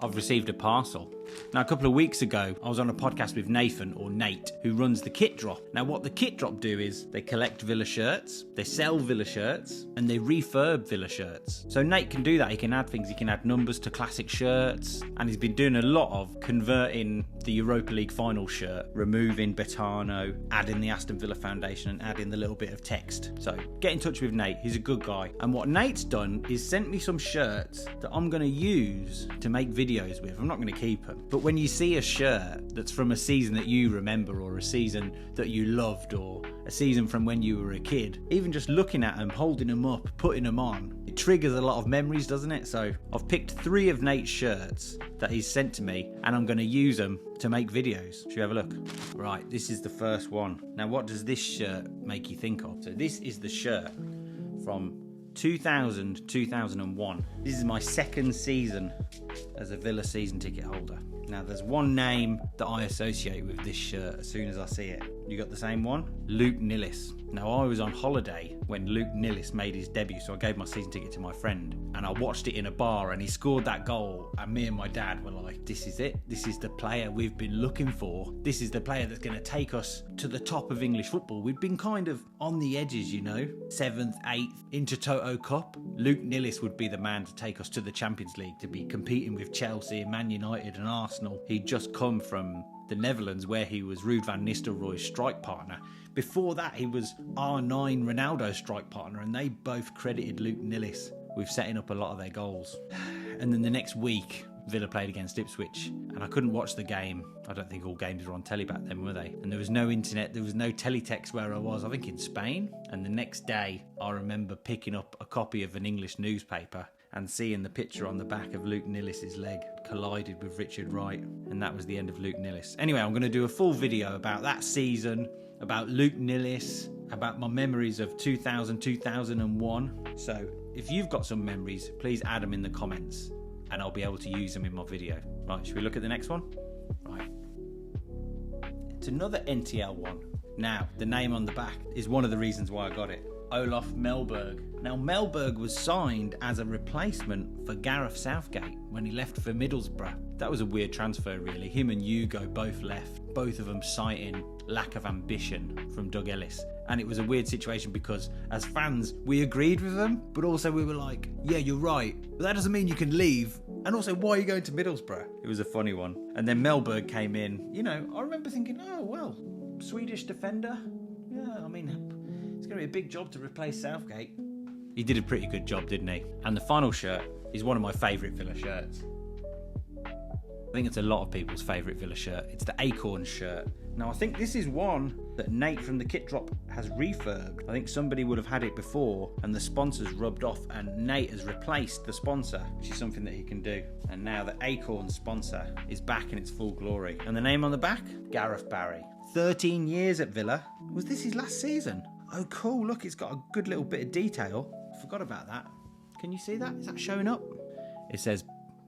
I've received a parcel. Now, a couple of weeks ago, I was on a podcast with Nathan, or Nate, who runs The Kit Drop. Now, what The Kit Drop do is they collect Villa shirts, they sell Villa shirts, and they refurb Villa shirts. So Nate can do that. He can add things. He can add numbers to classic shirts, and he's been doing a lot of converting the Europa League final shirt, removing Betano, adding the Aston Villa Foundation, and adding the little bit of text. So get in touch with Nate. He's a good guy. And what Nate's done is sent me some shirts that I'm going to use to make videos with. I'm not going to keep them. But when you see a shirt that's from a season that you remember, or a season that you loved, or a season from when you were a kid, even just looking at them, holding them up, putting them on, it triggers a lot of memories, doesn't it? So I've picked 3 of Nate's shirts that he's sent to me, and I'm going to use them to make videos. Should we have a look? Right, this is the first one. Now, what does this shirt make you think of? So this is the shirt from 2000-2001. This is my second season as a Villa season ticket holder. Now, there's one name that I associate with this shirt as soon as I see it. You got the same one? Luke Nillis. Now, I was on holiday when Luke Nillis made his debut, so I gave my season ticket to my friend, and I watched it in a bar, and he scored that goal, and me and my dad were like, this is it. This is the player we've been looking for. This is the player that's going to take us to the top of English football. We'd been kind of on the edges, you know, 7th, 8th, into Toto Cup. Luke Nillis would be the man to take us to the Champions League, to be competing with Chelsea and Man United and Arsenal. He'd just come from the Netherlands, where he was Ruud van Nistelrooy's strike partner. Before that, he was R9 Ronaldo's strike partner, and they both credited Luke Nillis with setting up a lot of their goals. And then the next week, Villa played against Ipswich, and I couldn't watch the game. I don't think all games were on telly back then, were they? And there was no internet, there was no teletext where I was, I think in Spain. And the next day, I remember picking up a copy of an English newspaper and seeing the picture on the back of Luke Nillis's leg collided with Richard Wright, and that was the end of Luke Nillis. Anyway, I'm going to do a full video about that season, about Luke Nillis, about my memories of 2000-2001. So if you've got some memories, please add them in the comments, and I'll be able to use them in my video. Right, should we look at the next one? Right. It's another NTL one. Now, the name on the back is one of the reasons why I got it. Olof Mellberg. Now, Mellberg was signed as a replacement for Gareth Southgate when he left for Middlesbrough. That was a weird transfer, really. Him and Hugo both left, both of them citing lack of ambition from Doug Ellis. And it was a weird situation because, as fans, we agreed with them, but also we were like, yeah, you're right, but that doesn't mean you can leave. And also, why are you going to Middlesbrough? It was a funny one. And then Mellberg came in. You know, I remember thinking, oh, well, Swedish defender? Yeah, I mean, it's going to be a big job to replace Southgate. He did a pretty good job, didn't he? And the final shirt is one of my favourite Villa shirts. I think it's a lot of people's favourite Villa shirt. It's the Acorn shirt. Now, I think this is one that Nate from The Kit Drop has refurbed. I think somebody would have had it before and the sponsors rubbed off, and Nate has replaced the sponsor, which is something that he can do. And now the Acorn sponsor is back in its full glory. And the name on the back? Gareth Barry. 13 years at Villa. Was this his last season? Oh, cool. Look, it's got a good little bit of detail. Forgot about that. Can you see that? Is that showing up? It says,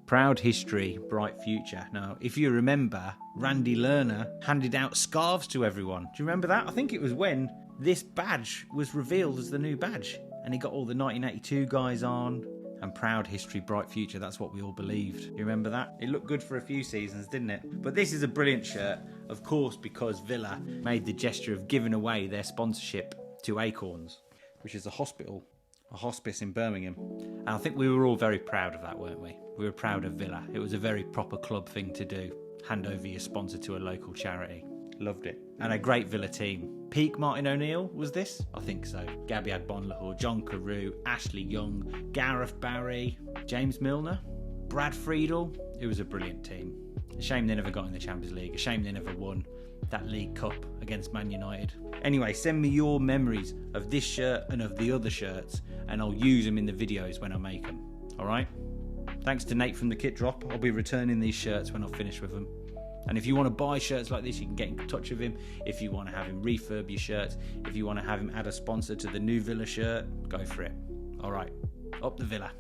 proud history, bright future. Now, if you remember, Randy Lerner handed out scarves to everyone. Do you remember that? I think it was when this badge was revealed as the new badge. And he got all the 1982 guys on. And proud history, bright future. That's what we all believed. You remember that? It looked good for a few seasons, didn't it? But this is a brilliant shirt, of course, because Villa made the gesture of giving away their sponsorship to Acorns, which is a hospice in Birmingham. And I think we were all very proud of that, weren't we? We were proud of Villa. It was a very proper club thing to do. Hand over your sponsor to a local charity. Loved it. And a great Villa team. Peak Martin O'Neill, was this? I think so. Gabby Agbonlahor, John Carew, Ashley Young, Gareth Barry, James Milner, Brad Friedel. It was a brilliant team. A shame they never got in the Champions League. A shame they never won that League Cup against Man United. Anyway, send me your memories of this shirt and of the other shirts, and I'll use them in the videos when I make them. Alright? Thanks to Nate from The Kit Drop. I'll be returning these shirts when I've finished with them. And if you want to buy shirts like this, you can get in touch with him. If you want to have him refurb your shirts, if you want to have him add a sponsor to the new Villa shirt, go for it. Alright, up the Villa.